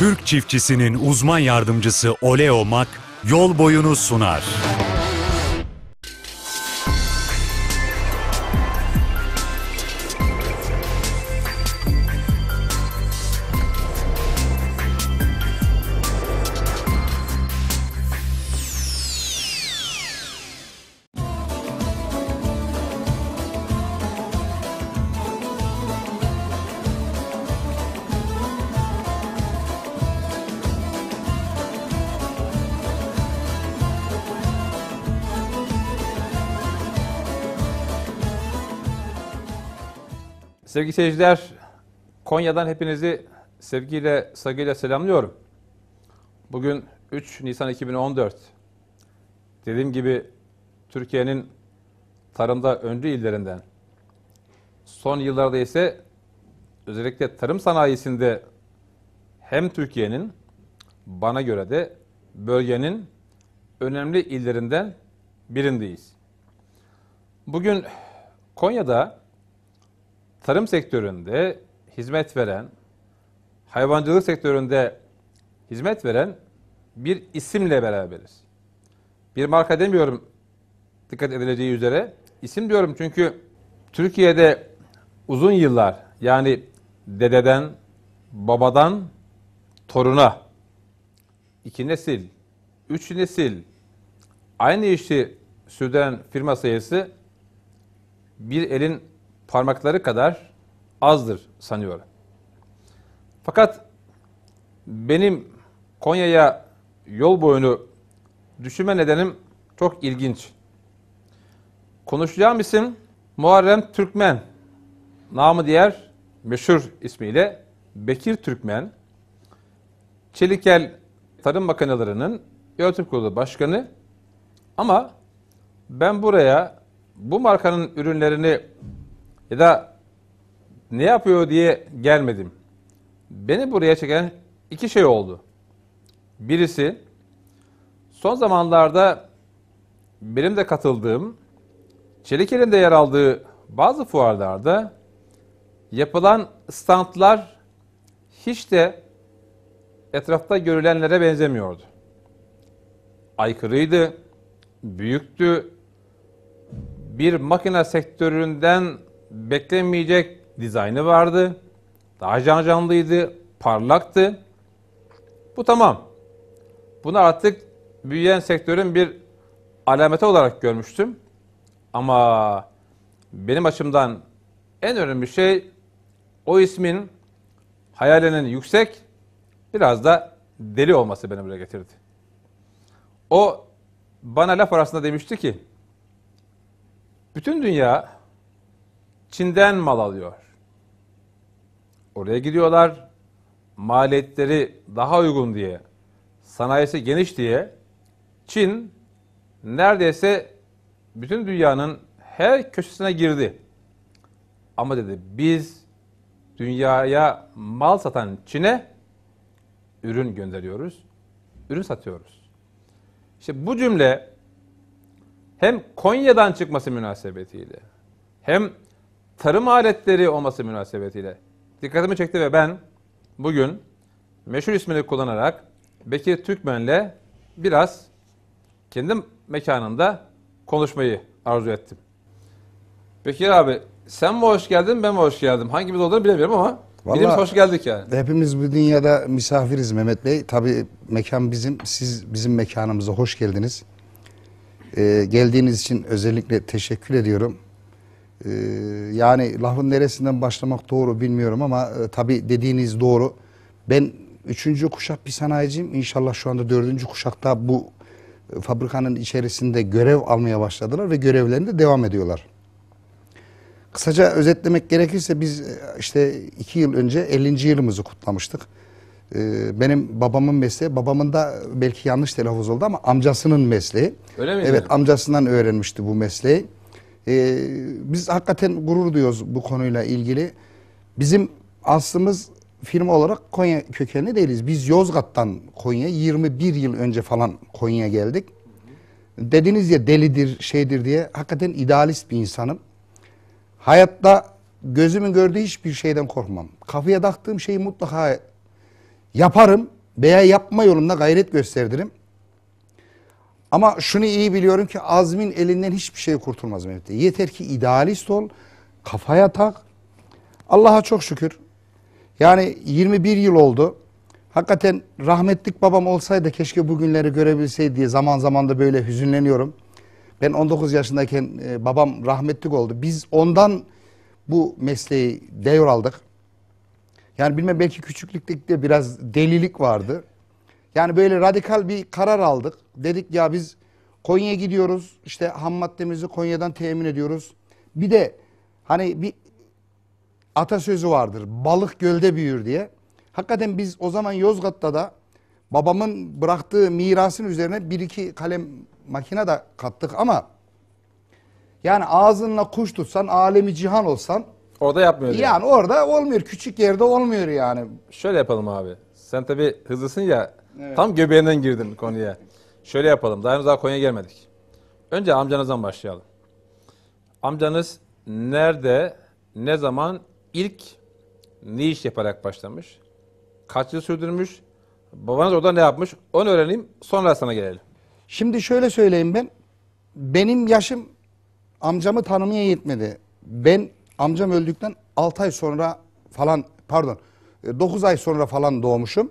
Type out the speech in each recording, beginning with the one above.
Türk çiftçisinin uzman yardımcısı Oleo Mak yol boyunu sunar. Sevgili seyirciler, Konya'dan hepinizi sevgiyle, saygıyla selamlıyorum. Bugün 3 Nisan 2014. Dediğim gibi Türkiye'nin tarımda öncü illerinden, son yıllarda ise özellikle tarım sanayisinde hem Türkiye'nin, bana göre de bölgenin önemli illerinden birindeyiz. Bugün Konya'da tarım sektöründe hizmet veren, hayvancılık sektöründe hizmet veren bir isimle beraberiz. Bir marka demiyorum, dikkat edileceği üzere. İsim diyorum çünkü Türkiye'de uzun yıllar, yani dededen, babadan toruna, 2 nesil, 3 nesil aynı işi sürdüren firma sayısı bir elin parmakları kadar azdır sanıyorum. Fakat benim Konya'ya yol boyunu düşünme nedenim çok ilginç. Konuşacağım isim Muharrem Türkmen, namı diğer meşhur ismiyle Bekir Türkmen. Çelikel Tarım Makinelerinin Yönetim Kurulu Başkanı. Ama ben buraya bu markanın ürünlerini ya da ne yapıyor diye gelmedim. Beni buraya çeken 2 şey oldu. Birisi, son zamanlarda benim de katıldığım, Çelikel'in de yer aldığı bazı fuarlarda yapılan standlar hiç de etrafta görülenlere benzemiyordu. Aykırıydı, büyüktü, bir makine sektöründen beklenmeyecek dizaynı vardı. Daha canlıydı, parlaktı. Bu tamam. Bunu artık büyüyen sektörün bir alameti olarak görmüştüm. Ama benim açımdan en önemli şey o ismin hayalinin yüksek, biraz da deli olması beni buraya getirdi. O bana laf arasında demişti ki, bütün dünya Çin'den mal alıyor. Oraya gidiyorlar, maliyetleri daha uygun diye, sanayisi geniş diye Çin neredeyse bütün dünyanın her köşesine girdi. Ama dedi, biz dünyaya mal satan Çin'e ürün gönderiyoruz, ürün satıyoruz. İşte bu cümle hem Konya'dan çıkması münasebetiyle, hem tarım aletleri olması münasebetiyle dikkatimi çekti ve ben bugün meşhur ismini kullanarak Bekir Türkmen'le biraz kendim mekanında konuşmayı arzu ettim. Bekir abi, sen mi hoş geldin, ben mi hoş geldim? Hangimiz olduğunu bilemiyorum ama birimiz hoş geldik yani. Hepimiz bu dünyada misafiriz Mehmet Bey. Tabii mekan bizim, siz bizim mekanımıza hoş geldiniz. Geldiğiniz için özellikle teşekkür ediyorum. Yani lafın neresinden başlamak doğru bilmiyorum ama tabii dediğiniz doğru. Ben 3. kuşak bir sanayiciyim. İnşallah şu anda 4. kuşakta bu fabrikanın içerisinde görev almaya başladılar ve görevlerinde devam ediyorlar. Kısaca özetlemek gerekirse biz işte 2 yıl önce 50. yılımızı kutlamıştık. Benim babamın mesleği, babamın da belki yanlış telaffuz oldu ama amcasının mesleği. Öyle mi? Evet, amcasından öğrenmişti bu mesleği. Biz hakikaten gurur duyuyoruz bu konuyla ilgili. Bizim aslımız firma olarak Konya kökenli değiliz. Biz Yozgat'tan Konya'ya 21 yıl önce falan Konya'ya geldik. Dediniz ya delidir, şeydir diye. Hakikaten idealist bir insanım. Hayatta gözümün gördüğü hiçbir şeyden korkmam. Kafaya taktığım şeyi mutlaka Yaparım veya yapma yolunda gayret gösteririm. Ama şunu iyi biliyorum ki azmin elinden hiçbir şey kurtulmaz Mehmet Bey. Yeter ki idealist ol, kafaya tak. Allah'a çok şükür. Yani 21 yıl oldu. Hakikaten rahmetlik babam olsaydı keşke bugünleri görebilseydi diye zaman zaman da böyle hüzünleniyorum. Ben 19 yaşındayken babam rahmetlik oldu. Biz ondan bu mesleği devraldık. Yani bilmem belki küçüklükte biraz delilik vardı. Yani böyle radikal bir karar aldık. Dedik ya biz Konya'ya gidiyoruz. İşte ham maddemizi Konya'dan temin ediyoruz. Bir de hani bir atasözü vardır. Balık gölde büyür diye. Hakikaten biz o zaman Yozgat'ta da babamın bıraktığı mirasın üzerine bir iki kalem makine de kattık ama yani ağzınla kuş tutsan, alemi cihan olsan Orada yapmıyor diyor. yani orada olmuyor. Küçük yerde olmuyor yani. Şöyle yapalım abi. Sen tabii hızlısın ya. Tam göbeğinden girdin konuya. Şöyle yapalım. Daha henüz daha Konya'ya gelmedik. Önce amcanızdan başlayalım. Amcanız nerede, ne zaman ilk ne iş yaparak başlamış? Kaç yıl sürdürmüş? Babanız orada ne yapmış? Onu öğreneyim. Sonra sana gelelim. Şimdi şöyle söyleyeyim ben. Benim yaşım amcamı tanımaya yetmedi. Ben amcam öldükten 6 ay sonra falan pardon 9 ay sonra falan doğmuşum.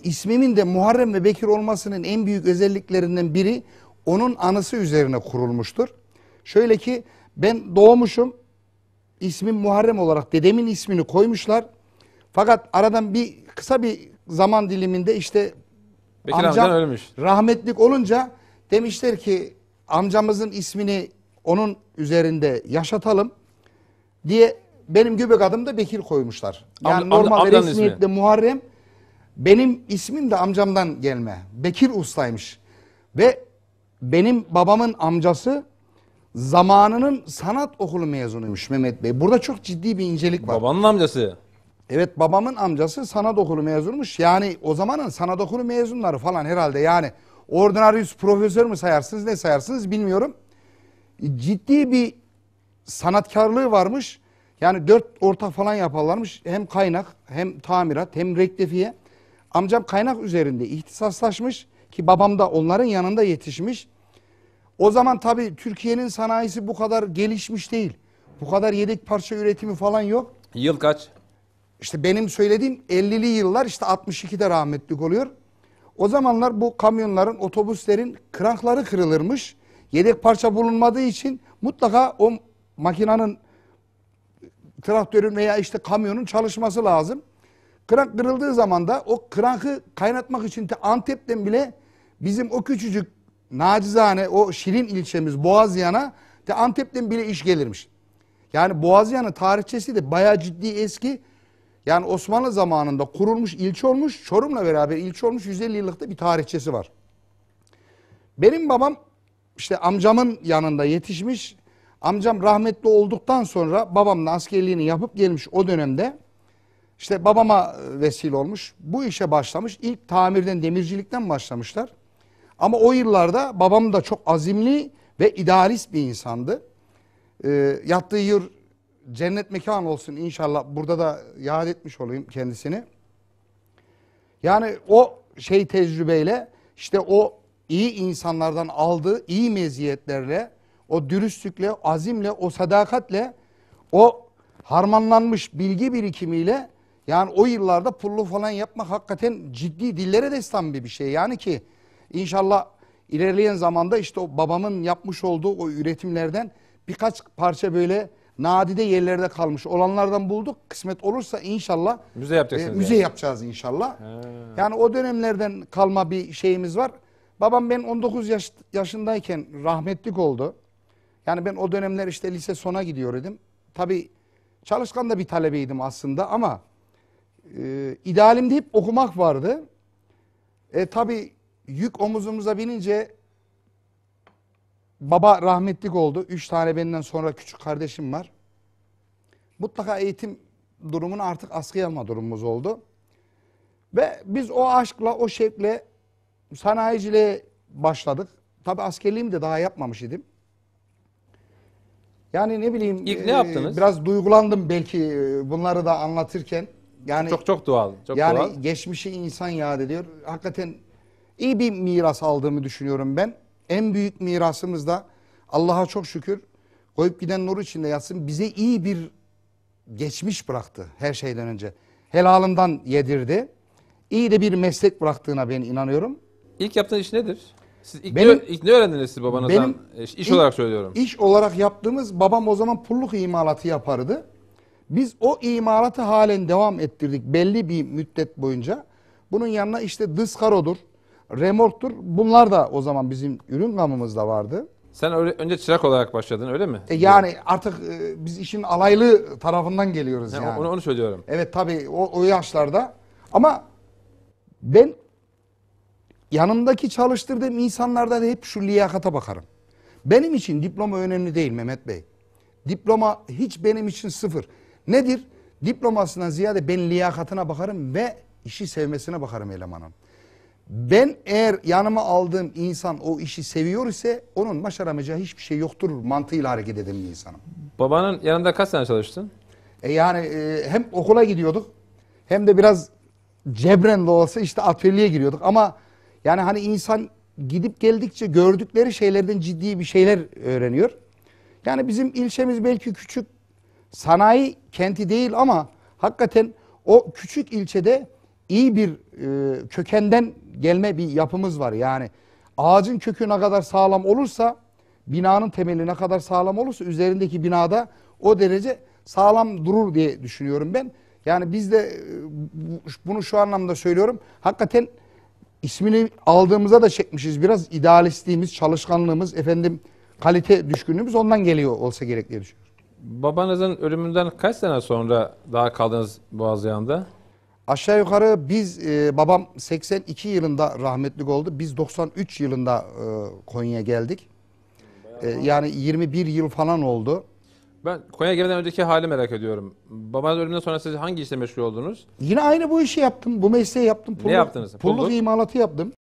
İsmimin de Muharrem ve Bekir olmasının en büyük özelliklerinden biri onun anısı üzerine kurulmuştur. Şöyle ki ben doğmuşum, ismim Muharrem olarak dedemin ismini koymuşlar. Fakat aradan bir kısa bir zaman diliminde işte Bekir amcan ölmüş. rahmetlik olunca demişler ki amcamızın ismini onun üzerinde yaşatalım diye benim göbek adım da Bekir koymuşlar. Yani normal amcanın resmiyetle Muharrem, benim ismim de amcamdan gelme. Bekir Usta'ymış. Ve benim babamın amcası zamanının sanat okulu mezunuymuş Mehmet Bey. Burada çok ciddi bir incelik var. Babanın amcası. Evet, babamın amcası sanat okulu mezunmuş. Yani o zamanın sanat okulu mezunları falan herhalde yani ordinarius profesör mü sayarsınız ne sayarsınız bilmiyorum. Ciddi bir sanatkarlığı varmış. Yani 4 ortak falan yaparlarmış. Hem kaynak hem tamirat hem rektifiye. Amcam kaynak üzerinde ihtisaslaşmış ki babam da onların yanında yetişmiş. O zaman tabii Türkiye'nin sanayisi bu kadar gelişmiş değil. Bu kadar yedek parça üretimi falan yok. Yıl kaç? İşte benim söylediğim 50'li yıllar işte 62'de rahmetlik oluyor. O zamanlar bu kamyonların, otobüslerin krankları kırılırmış. Yedek parça bulunmadığı için mutlaka o makinenin, traktörün veya işte kamyonun çalışması lazım. Krank kırıldığı zaman da o krankı kaynatmak için de Antep'ten bile bizim o küçücük nacizane o Şirin ilçemiz Boğazyan'a de Antep'ten bile iş gelirmiş. Yani Boğazyan'ın tarihçesi de bayağı ciddi eski. Yani Osmanlı zamanında kurulmuş ilçe olmuş, Çorum'la beraber ilçe olmuş 150 yıllık da bir tarihçesi var. Benim babam işte amcamın yanında yetişmiş. Amcam rahmetli olduktan sonra babamla askerliğini yapıp gelmiş o dönemde. İşte babama vesile olmuş. Bu işe başlamış. İlk tamirden, demircilikten başlamışlar. Ama o yıllarda babam da çok azimli ve idealist bir insandı. Yattığı yer cennet mekan olsun inşallah. Burada da yad etmiş olayım kendisini. Yani o tecrübeyle işte o iyi insanlardan aldığı iyi meziyetlerle, o dürüstlükle, azimle, o sadakatle, o harmanlanmış bilgi birikimiyle yani o yıllarda pulluk falan yapmak hakikaten ciddi dillere destan bir şey. Yani ki inşallah ilerleyen zamanda işte o babamın yapmış olduğu o üretimlerden birkaç parça böyle nadide yerlerde kalmış olanlardan bulduk. Kısmet olursa inşallah Müze yapacaksınız. müze yapacağız inşallah. Yani o dönemlerden kalma bir şeyimiz var. Babam ben 19 yaşındayken rahmetlik oldu. Yani ben o dönemler işte lise sona gidiyor idim. Tabii çalışkan da bir talebeydim aslında ama idealimde hep okumak vardı. Tabii yük omuzumuza binince baba rahmetlik oldu. 3 tane benden sonra küçük kardeşim var. Mutlaka eğitim durumunu artık askıya alma durumumuz oldu. Ve biz o aşkla, o şevkle sanayiciliğe başladık. Tabii askerliğimi de daha yapmamış idim. Yani ne bileyim İlk ne yaptınız? biraz duygulandım belki bunları da anlatırken. Yani Çok doğal. Çok yani doğal. geçmişi insan yad ediyor. Hakikaten iyi bir miras aldığımı düşünüyorum ben. En büyük mirasımız da Allah'a çok şükür koyup giden nur içinde yatsın. Bize iyi bir geçmiş bıraktı her şeyden önce. Helalından yedirdi. İyi de bir meslek bıraktığına ben inanıyorum. İlk yaptığın iş nedir? Siz Benim- ilk ne öğrendiniz siz babanızdan? İş ilk- olarak söylüyorum. İş olarak yaptığımız, babam o zaman pulluk imalatı yapardı. Biz o imalatı halen devam ettirdik belli bir müddet boyunca. Bunun yanına işte dızkarodur, remorktur. Bunlar da o zaman bizim ürün gamımızda vardı. Sen önce çırak olarak başladın öyle mi? Yani artık biz işin alaylı tarafından geliyoruz Yani yani. onu söylüyorum. Evet tabii o yaşlarda. Ama ben yanımdaki çalıştırdığım insanlarda da hep şu liyakata bakarım. Benim için diploma önemli değil Mehmet Bey. Diploma hiç benim için sıfır. Nedir? Diplomasından ziyade ben liyakatına bakarım ve işi sevmesine bakarım elemanın. Ben eğer yanıma aldığım insan o işi seviyor ise onun başaramayacağı hiçbir şey yoktur mantığıyla hareket eden bir insanım. Babanın yanında kaç sene çalıştın? Yani hem okula gidiyorduk hem de biraz cebren de olsa işte atölyeye giriyorduk. Ama yani hani insan gidip geldikçe gördükleri şeylerden ciddi bir şeyler öğreniyor. Yani bizim ilçemiz belki küçük sanayi kenti değil ama hakikaten o küçük ilçede iyi bir kökenden gelme bir yapımız var. Yani ağacın kökü ne kadar sağlam olursa binanın temeli ne kadar sağlam olursa üzerindeki binada o derece sağlam durur diye düşünüyorum ben. Yani biz de bunu şu anlamda söylüyorum. Hakikaten ismini aldığımıza da çekmişiz. Biraz idealistliğimiz, çalışkanlığımız, kalite düşkünlüğümüz ondan geliyor olsa gerek diye düşünüyorum. Babanızın ölümünden kaç sene sonra daha kaldınız Boğazlayan'da? Aşağı yukarı biz babam 82 yılında rahmetlik oldu. Biz 93 yılında Konya'ya geldik. Yani 21 yıl falan oldu. Ben Konya'ya gelmeden önceki hali merak ediyorum. Babanız ölümünden sonra siz hangi işle meşgul oldunuz? Yine aynı bu işi yaptım. Bu mesleği yaptım. Ne yaptınız? Pulluk Pulluk? imalatı yaptım.